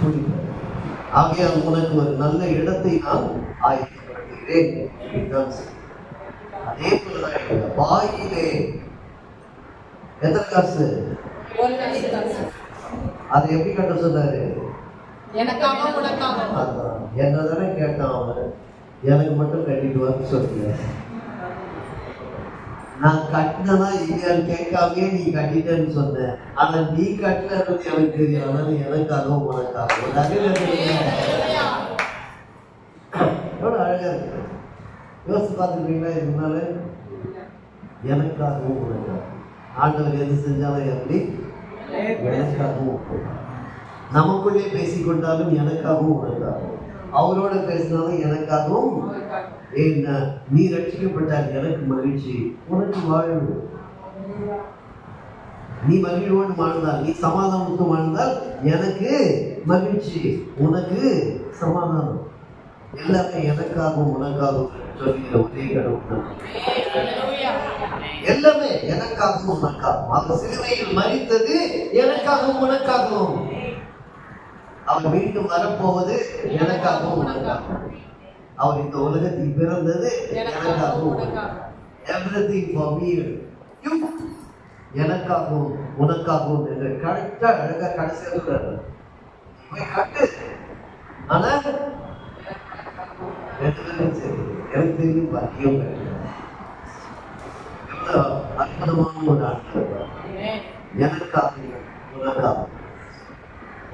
புரிகிறது. ஆகையால் உனக்கு ஒரு நல்ல இடத்தை நான் ஆயத்தப்படுத்துகிறேன். அதே போலதான் வாயிலே எத்தனை காசு? அதை எப்படி கட்ட சொன்னாரு? என்னதானே கேட்டான் அவன், எனக்கு மட்டும் கட்டிட்டு வந்து சொல்லுங்க. நான் கட்டினா இல்லையான்னு கேட்காமே நீ கட்டிட்டேன்னு சொன்ன. ஆனா நீ கட்டலன்னு எனக்கு தெரியும். ஆனா எனக்காகவும் உனக்காகவும் எவ்வளவு அழகா இருக்கு. யோசிச்சு பார்த்துருக்கீங்களா? இதனால எனக்காகவும் உனக்காகவும் ஆண்டவர் எது செஞ்சாலும் எப்படி எனக்காகவும், நமக்குள்ளே பேசிக்கொண்டாலும் எனக்காகவும் உனக்காகவும், அவரோட பேசினாலும் எனக்காகவும். ஏன்னா நீ ரட்சிக்கப்பட்டால் எனக்கு மகிழ்ச்சி, உனக்கு வாழ்வு. நீ மகிழ்வோடு வாழ்ந்தால், நீ சமாதானத்து வாழ்ந்தால் எனக்கு மகிழ்ச்சி, உனக்கு சமாதானம். எல்லாமே எனக்காகவும் உனக்காகவும் சொல்லுகிற ஒரே கடவுள். எல்லாமே எனக்காகவும் உனக்காகவும். அவர் சிலுவையில் மரித்தது எனக்காகவும் உனக்காகவும். அவர் மீண்டும் வரப்போவது எனக்காகவும் உனக்காகவும். அவர் இந்த உலகத்தில் பிறந்தது எனக்காகவும். Everything for me, you. எனக்காகவும் உனக்காகவும் என்று கரெக்டா அழகா கடைசியாக போய் கட்டு. ஆனா எனக்கு தெரியும் பாக்கியம். அற்புதமான ஒரு ஆட்கள் எனக்காகவும் உனக்காகவும்.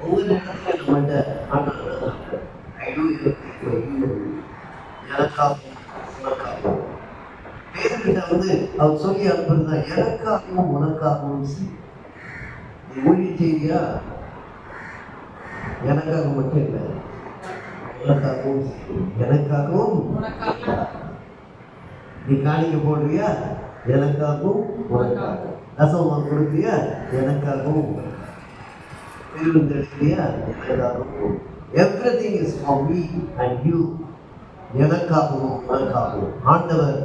ஒவ்வொரு இடத்துல நம்மகிட்ட எனக்காகவும் உனக்காகவும் பேருக்கிட்ட அவர் சொல்லி அனுப்புறதா எனக்காகவும் உனக்காகவும். நீ ஊழியம் செய்யா, எனக்காக மட்டும் இல்லை, உனக்காகவும் எனக்காகவும். நீ காணிக்க போடுறியா, எனக்காகவும் உனக்காகவும். ரசமா கொடுக்கிறியா, எனக்காகவும். திருவிழா எனக்காகவும். Everything is for me and you. எனக்காகவும் உனக்காகவும். ஆண்டவர்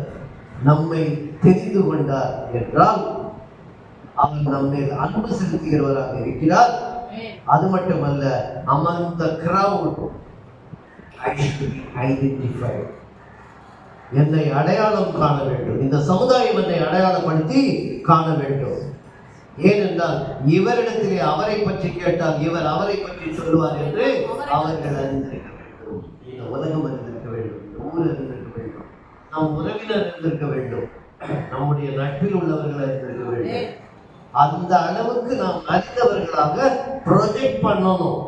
நம்மை தெரிந்து கொண்டார் என்றால் அவர் நம்மை அன்பு செலுத்துகிறவராக இருக்கிறார். அது மட்டுமல்ல, among the crowd I should be identified. என்னை அடையாளம் காண வேண்டும். இந்த சமுதாயம் என்னை அடையாளப்படுத்தி காண வேண்டும். ஏனென்றால் இவரிடத்திலே அவரை பற்றி கேட்டால் இவர் அவரை பற்றி சொல்லுவார் என்று அவர்கள் அறிந்திருக்க வேண்டும். இந்த உலகம் அறிந்திருக்க வேண்டும், ஊர் அறிந்திருக்க வேண்டும், நம் உறவினர் அறிந்திருக்க வேண்டும், நம்முடைய நட்பில் உள்ளவர்கள் அறிந்திருக்க வேண்டும். அந்த அளவுக்கு நாம் அறிந்தவர்களாக ப்ரொஜெக்ட் பண்ணணும்.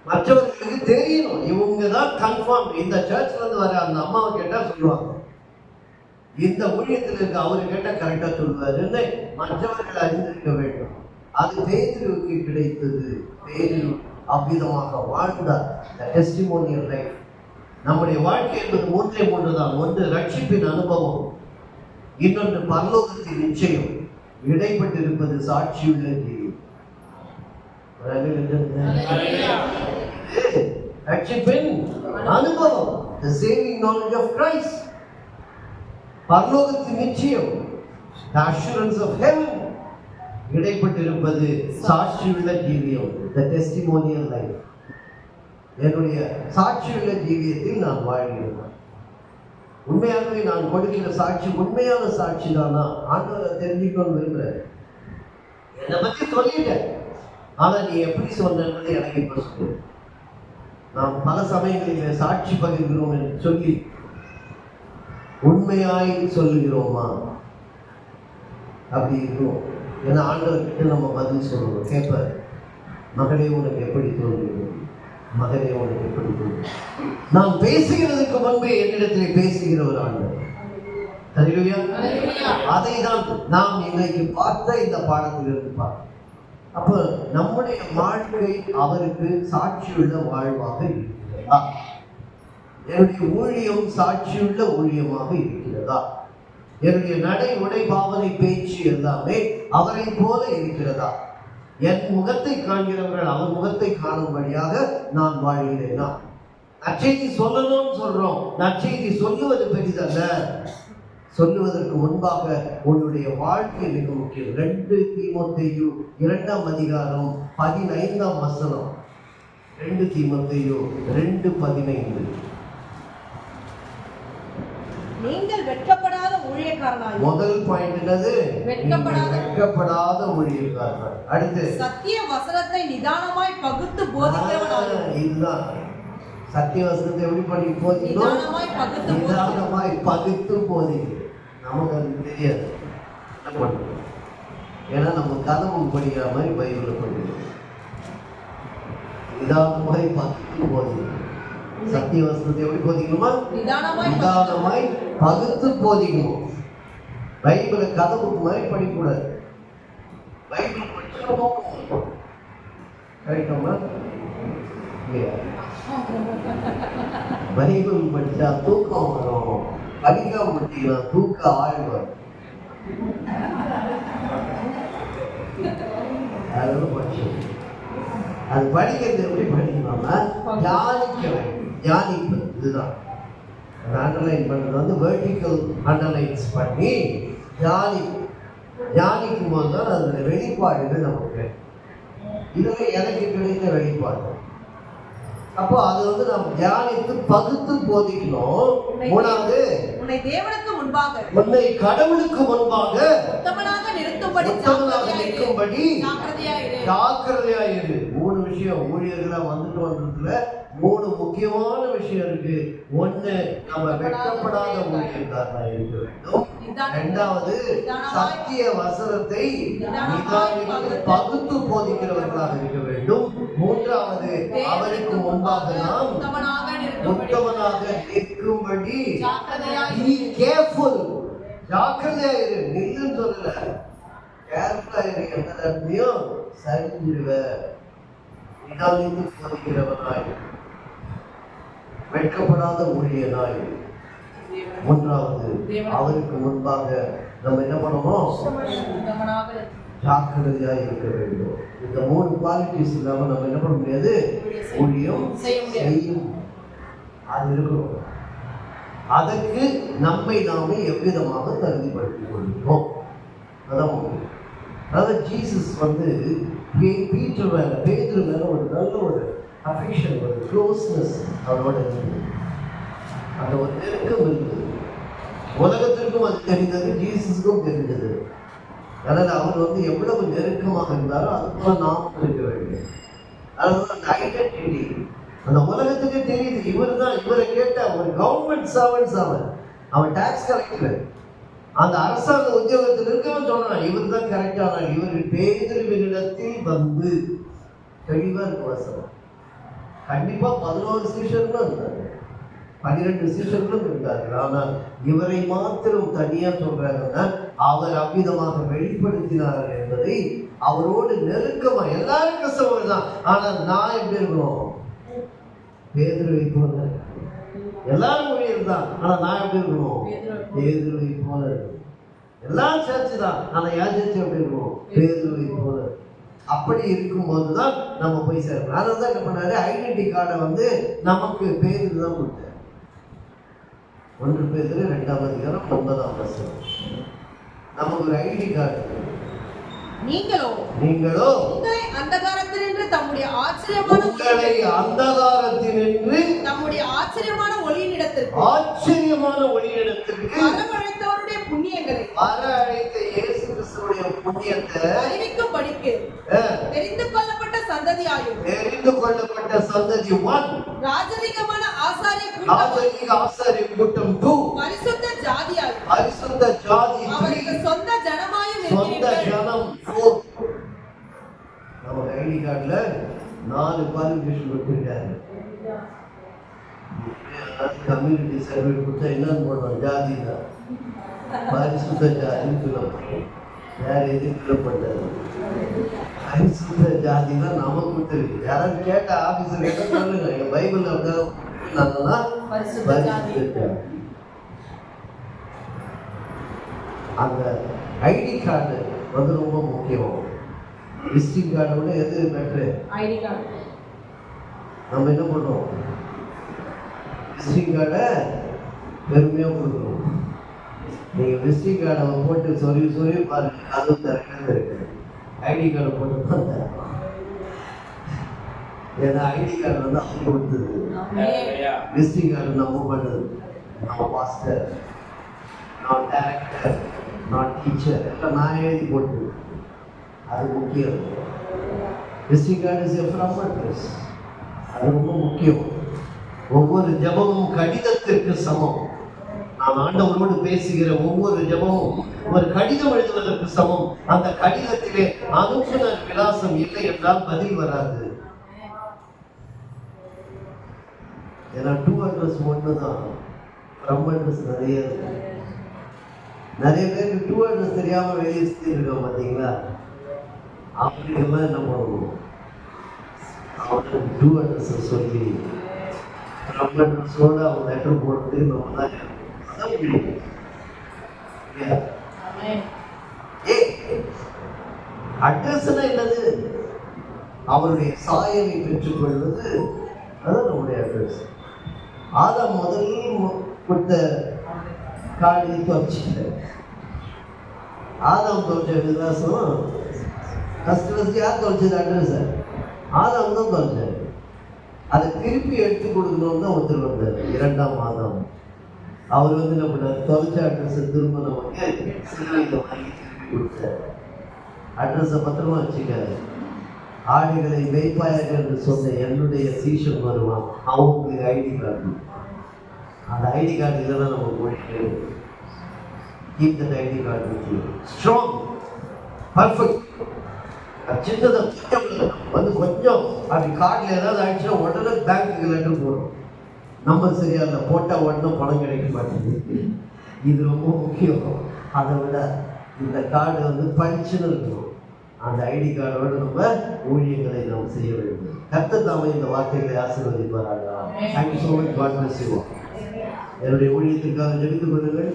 மற்றவர்களுக்கு தெரியணும், இவங்க தான் கன்ஃபார்ம். இந்த சர்ச்ல இருந்து வர அந்த அம்மாவை கேட்டா சொல்லுவாங்க, இந்த ஊழியத்தில் இருக்க அவரு கேட்டா கரெக்டா சொல்லுவாரு. மற்றவர்கள் அறிந்திருக்க வேண்டும். அது பேதுருவுக்கு கிடைத்தது. பேதுரு அவ்விதமாக வாழ்ந்தார். Testimonial life. நம்முடைய வாழ்க்கை என்பது மூன்றே மூன்று தான். ஒன்று ரட்சிப்பின் அனுபவம், இன்னொன்று பரலோகத்தின் நிச்சயம், இடைப்பட்டிருப்பது சாட்சியுள்ள ஜீவன். ரட்சிப்பின் அனுபவம், the saving knowledge of Christ. பரலோகத்தின் நிச்சயம், the assurance of heaven. இடைப்பட்டிருப்பது சாட்சியுள்ள ஜீவியம், the testimonial life. என்னுடைய சாட்சியுள்ள ஜீவியத்தில் நான் வாழ்கிறேன். உண்மையாகவே நான் கொடுக்கிற சாட்சி உண்மையான சாட்சி தானா? ஆண்டவரை தெரிஞ்சுக்கணும் விரும்புறேன். என்னை பத்தி சொல்லிட்டேன், ஆனா நீ எப்படி சொன்னது எனக்கு இப்ப சொல்லு. நாம் பல சமயங்களில் சாட்சி பகிர்கிறோம் என்று சொல்லி உண்மையாய் சொல்லுகிறோமா? அப்படி இருக்கும். ஏன்னா ஆண்டவர்கிட்ட நம்ம பதில் சொல்லணும். கேட்பார், மகளே உனக்கு எப்படி தோன்றுகிறது, மகனே உனக்கு எப்படி தோன்றுகிறது. நாம் பேசுகிறதுக்கு முன்பே என்னிடத்தில் பேசுகிற ஒரு ஆண்டவர். அதை தான் நாம் இன்னைக்கு பார்த்த இந்த பாடத்திலிருந்து பார்க்கிறோம். அப்ப நம்முடைய வாழ்க்கை அவருக்கு சாட்சியுள்ள வாழ்வாக இருக்கிறதா? என்னுடைய ஊழியம் சாட்சியுள்ள ஊழியமாக இருக்கிறதா? என்னுடைய நடை உடை பாவனை பேச்சு எல்லாமே அவரை போல இருக்கிறதா? என் முகத்தை காண்கிறவர்கள் அவர் முகத்தை காணும்படியாக நான் வாழ்கிறேனா? நற்செய்தி சொல்லணும்னு சொல்றோம். நற்செய்தி சொல்லுவது பெரிதல்ல, சொல்லுவதற்கு முன்பாக உன்னுடைய வாழ்க்கை மிக முக்கியம். 2 தீமோத்தேயு 2 அதிகாரம் 15 வசனம். 2 தீமோத்தேயு 2:15. நீங்கள் வெட்கப்படாத ஊழியக்காரனாய். முதல் பாயிண்ட் என்னது? வெட்கப்படாத ஊழியக்காரனாய். அடுத்து சத்திய வசனத்தை நிதானமாய் பகுத்து போதிக்கிறவனாய். இதுதான் சத்திய வசனத்தை எப்படி பண்ணி போதிக்கணும்? நிதானமாய் பகுத்து போதிக்கணும். நமக்கு அது தெரியாது, என்ன பண்ணுறோம்? ஏன்னா நம்ம கதவு படிக்கிற மாதிரி பைபிளை படிக்கணும். நிதானமாய் பகுத்து போதிக்கணும். சத்திய வசனத்தை எப்படி போதிக்கணுமா? நிதானமாய் பகுத்து போதிக்கணும். பைபிளை கதவுக்கு மாதிரி படிக்கக்கூடாது. பைபிள் படிச்சோம் கரெக்டமா? பைபிள் படிச்சா தூக்கம் வரும், படிக்காம படிக்கலாம் தூக்க ஆழ்வார். அதெல்லாம் படிச்சோம். அது படிக்கிறது எப்படி படிக்கணும்னா தியானிக்க வேண்டும். தியானிப்பது இதுதான். அண்டர்லைன் பண்றது வந்து வெர்டிக்கல் அண்டர்லைன்ஸ் பண்ணி தியானிக்கும் போது தான் அதோட வெளிப்பாடுகள் நமக்கு. இதுல எனக்கு கிடைத்த வெளிப்பாடு. அப்போ அது வந்து நாம் தியானித்து பகுத்து போதிக்கணும். மூணாவது, உன்னை தேவனுக்கு முன்பாக, உன்னை கடவுளுக்கு முன்பாக உத்தமனாக நிறுத்தும்படி ஜாக்கிரதையாயிரு. 3 விஷயம் ஊழியர்களா வந்ததுல 3 முக்கியமான விஷயம் இருக்கு. ஒண்ணு, நம்ம வெட்கப்படாத ஊழியக்காரனா இருக்க வேண்டும். இரண்டாவது, சத்திய வசனத்தை நிதானித்து பகுத்து போதிக்கிறவர்களாக இருக்க வேண்டும். மூன்றாவது, அவருக்கு முன்பாக நாம் உத்தமனாக நிற்கும்படி ஜாக்கிரதையாயிரு. நில்லுன்னு சொல்லல, கேர்ஃபுல்லா இரு. எந்த நேரத்தையும் சரிஞ்சிருவ. நிதானித்து போதிக்கிறவனாய், வெட்கப்படாத ஊழியனாய். மூன்றாவது, அவருக்கு முன்பாக நம்ம என்ன பண்ணணும்? ஜாக்கிரதையாக இருக்க வேண்டும். இந்த 3 குவாலிட்டிஸ் இல்லாம நம்ம என்ன பண்ண முடியாது? ஊழியம் செய்யும். அது இருக்கணும். அதற்கு நம்மை நாமே எவ்விதமாக தகுதிப்படுத்திக் கொள்கிறோம். அதான் முக்கியம். அதாவது ஜீசஸ் வந்து பேதுரு மேல ஒரு நல்ல ஒரு அஃபெக்ஷன், ஒரு க்ளோஸ்னஸ் அவரோட இருந்தது. அந்த ஒரு நெருக்கம் இருந்தது. உலகத்திற்கும் அது தெரிந்தது, ஜீசஸுக்கும் தெரிந்தது. அதனால் அவர் வந்து எவ்வளவு நெருக்கமாக இருந்தாரோ அதுக்குள்ள நாம் இருக்க வேண்டும். அதாவது அந்த ஐடென்டிட்டி அந்த உலகத்துக்கு தெரியுது. இவரை கேட்ட ஒரு கவர்மெண்ட் சர்வன்ஸ், அவன் டாக்ஸ் கலெக்டர், அந்த அரசாங்க உத்தியோகத்தில் இருக்கவன் சொன்னான் இவர் தான் கரெக்டான. இவர் பேதுருவினிடத்தில் வந்து தெளிவா இருக்கு வசனம். கண்டிப்பா 11 சீஷர்களும் இருந்தாங்க, 12 சீஷர்களும் இருந்தார்கள். ஆனால் இவரை மாத்திரம் தனியா சொல்றாங்கன்னா அவர் அவ்விதமாக வெளிப்படுத்தினார்கள் என்பதை அவரோடு நெருக்கமா எல்லாருக்கும் சொல்றதுதான். ஆனால் நான் எப்படி இருக்கணும்? பேதுருவை போல. எல்லாரும் ஊழியர் தான், ஆனா நான் எப்படி இருக்கணும்? பேதுருவை போல. எல்லாம் சேர்ச்சு தான், ஆனா யார் சேர்ச்சு எப்படி இருக்கணும்? பேதுருவை போல. அப்படி இருக்கும்போதுதான் நம்ம போய் சேரணும். அதனால தான் என்ன பண்ணாரு, ஐடென்டி கார்டை வந்து நமக்கு பேதுரு தான் கொடுத்தாரு. 1 பேதுரு 2ஆம் அதிகாரம் 9ஆம் வசனம். நமக்கு ஒரு ஐடி கார்டு. நீங்களோ உங்களை அந்தகாரத்தினின்று தம்முடைய ஆச்சரியமான ஒளியினிடத்திற்கு வரவழைத்தவருடைய புண்ணியங்களை, வரவழைத்த இயேசு கிறிஸ்துவுடைய புண்ணியத்தை அறிவிக்கும்படிக்கு தெரிந்து கொள்ளப்பட்ட சந்ததியாயும், சந்ததி 1 ராஜரிகமான ஆசாரிய கூட்டம் 2 பரிசுத்த ஜாதியாயும், அவருக்கு சொந்த ஜனமாயும் இருக்கிறீர்கள். நம்ம ஐடி கார்டுல 4 குவாலிஃபிகேஷன் கொடுத்திருக்காரு. கம்யூனிட்டி சர்வே கொடுத்தா என்னன்னு போடுறோம்? ஜாதி தான், பரிசுத்த ஜாதி சொல்லப்படும். வேற எதுவும் சொல்லப்பட்டது? பரிசுத்த ஜாதினா நமக்கு தெரியும். யாராவது கேட்ட ஆபீசர் கேட்ட சொல்லுங்க, எங்க பைபிள் பரிசுத்த ஜாதி. அந்த ஐடி கார்டு வந்து ரொம்ப முக்கியம். விசிட்டிங் கார்டை விட எது பெட்ரு? ID card. நம்ம என்ன பண்ணுறோம்? விசிட்டிங் கார்டை பெருமையாக கொடுக்கணும். நீங்கள் விசிட்டிங் கார்டை போட்டு சொல்லி பாருங்க, அதுவும் திறக்கிறது இருக்கு. ஐடி கார்டை போட்டு தான் ஏன்னா ஐடி கார்டு வந்து அவங்க கொடுத்தது, விசிட்டிங் கார்டு நம்ம பண்ணது. நம்ம பாஸ்டர், நான் டைரக்டர், நான் டீச்சர் எல்லாம் நான் எழுதி போட்டு. அது முக்கியம். Visiting card is a from address. அது ரொம்ப முக்கியம். ஒவ்வொரு ஜபமும் கடிதத்திற்கு சமம். நாம் ஆண்டவரோடு பேசுகிற ஒவ்வொரு ஜபமும் ஒரு கடிதம் எழுதுவதற்கு சமம். அந்த கடிதத்திலே அனுப்புனர் விலாசம் இல்லை என்றால் பதில் வராது. ஏன்னா டூ அட்ரஸ் ஒண்ணுதான், ஃப்ரம் அட்ரஸ் நிறைய இருக்கு. நிறைய பேருக்கு டூ அட்ரஸ் தெரியாம வெளியே இருக்கோம் பார்த்தீங்களா? அப்படிங்கெல்லாம் என்ன பண்ணுவோம், அவனுக்கு டூ அட்ரஸ் சொல்லி ஃப்ரம் அட்ரஸோட அவன் லெட்டர் போடுறது நம்ம தான் அட்ரஸ்னா என்னது? அவருடைய சாயலை பெற்றுக் கொள்வது, அதான் நம்முடைய அட்ரஸ். ஆதாம் முதல் கொடுத்த காடி துவச்சிட்ட. ஆதாம் துவச்ச விலாசம் ஃபர்ஸ்ட் யார் துவச்சது? அட்ரஸ் ஆதாம் தான் துவச்சாரு. அதை திருப்பி எடுத்து கொடுக்கணும்னு தான் ஒருத்தர் வந்தார், இரண்டாம் ஆதாம். அவர் வந்து என்ன பண்ணார், தொலைச்ச அட்ரஸை திரும்ப நமக்கு சிலையில் வாங்கி திருப்பி கொடுத்தார். அட்ரஸை பத்திரமா வச்சுக்காரு. ஆடுகளை மேய்ப்பாயாக என்று சொன்ன என்னுடைய சீஷன் வருவான், அவங்களுக்கு ஐடி கார்டு. அந்த ஐடி கார்டு இல்லைன்னா நம்ம போயிட்டு keep that ID card with you. Strong, perfect. சின்னதை வந்து கொஞ்சம் அப்படி கார்டில் ஏதாவது ஆயிடுச்சுன்னா உடனே பேங்க்குக்கு லெட்டர் போடும். நம்பர் சரியா இல்லை, போட்டால் உடனே பணம் கிடைக்க மாட்டேங்குது. இது ரொம்ப முக்கியம். அதை விட இந்த கார்டு வந்து பளிச்சுன்னு இருக்கணும். அந்த ஐடி கார்டோடு நம்ம ஊழியர்களை நாம் செய்ய வேண்டும். கர்த்தர் தாமே இந்த வார்த்தைகளை ஆசீர்வதிப்பாராக. Thank you so much. God bless you. என்னுடைய ஊழியத்திற்காக ஜெபித்துக் கொள்ளுங்கள்.